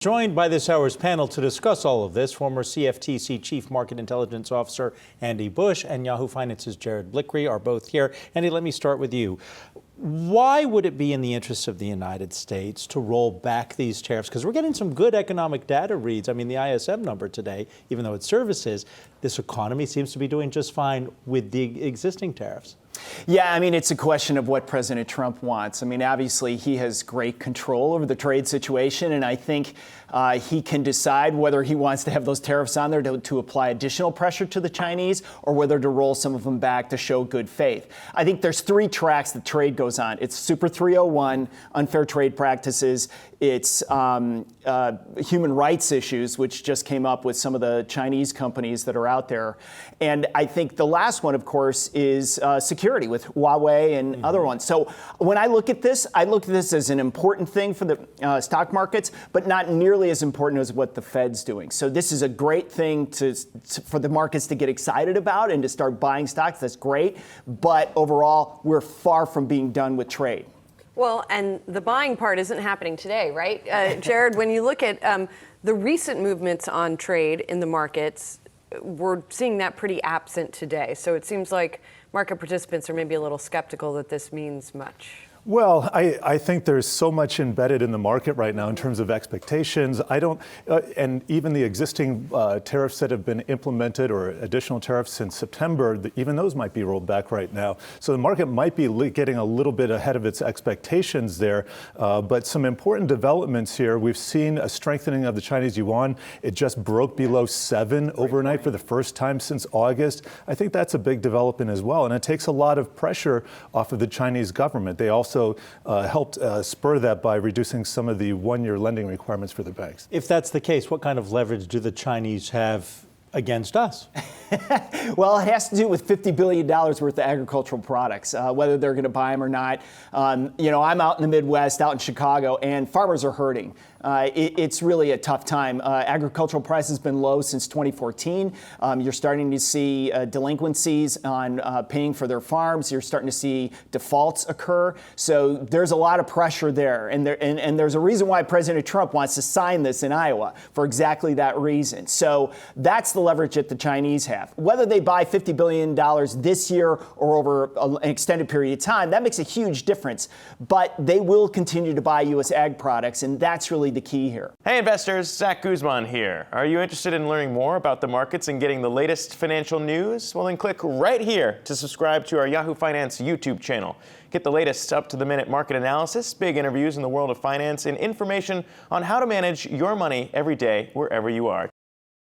Joined by this hour's panel to discuss all of this, former CFTC Chief Market Intelligence Officer Andy Busch and Yahoo Finance's Jared Blikre are both here. Andy, let me start with you. Why would it be in the interest of the United States to roll back these tariffs? Because we're getting some good economic data reads. I mean, the ISM number today, even though it's services, this economy seems to be doing just fine with the existing tariffs. Yeah, I mean, it's a question of what President Trump wants. I mean, obviously, he has great control over the trade situation, and I think he can decide whether he wants to have those tariffs on there to apply additional pressure to the Chinese or whether to roll some of them back to show good faith. I think there's three tracks that trade goes on. It's Super 301, unfair trade practices. It's human rights issues, which just came up with some of the Chinese companies that are out there. And I think the last one, of course, is security with Huawei and other ones. So when I look at this as an important thing for the stock markets, but not nearly as important as what the Fed's doing. So this is a great thing for the markets to get excited about and to start buying stocks. That's great. But overall, we're far from being done with trade. Well, and the buying part isn't happening today, right? Jared, when you look at the recent movements on trade in the markets, we're seeing that pretty absent today. So it seems like market participants are maybe a little skeptical that this means much. Well, I think there's so much embedded in the market right now in terms of expectations. And even the existing tariffs that have been implemented or additional tariffs since September, even those might be rolled back right now. So the market might be getting a little bit ahead of its expectations there. But some important developments here. We've seen a strengthening of the Chinese yuan. It just broke below 7 overnight for the first time since August. I think that's a big development as well. And it takes a lot of pressure off of the Chinese government. They also helped spur that by reducing some of the one-year lending requirements for the banks. If that's the case, what kind of leverage do the Chinese have against us? Well, it has to do with $50 billion worth of agricultural products, whether they're going to buy them or not. I'm out in the Midwest, out in Chicago, and farmers are hurting. It's really a tough time. Agricultural prices have been low since 2014. You're starting to see delinquencies on paying for their farms. You're starting to see defaults occur. So there's a lot of pressure there. And there's a reason why President Trump wants to sign this in Iowa, for exactly that reason. So that's the leverage that the Chinese have. Whether they buy $50 billion this year or over an extended period of time, that makes a huge difference. But they will continue to buy U.S. ag products, and that's really the key here. Hey investors, Zach Guzman here. Are you interested in learning more about the markets and getting the latest financial news? Well, then click right here to subscribe to our Yahoo Finance YouTube channel. Get the latest up-to-the-minute market analysis, big interviews in the world of finance, and information on how to manage your money every day wherever you are.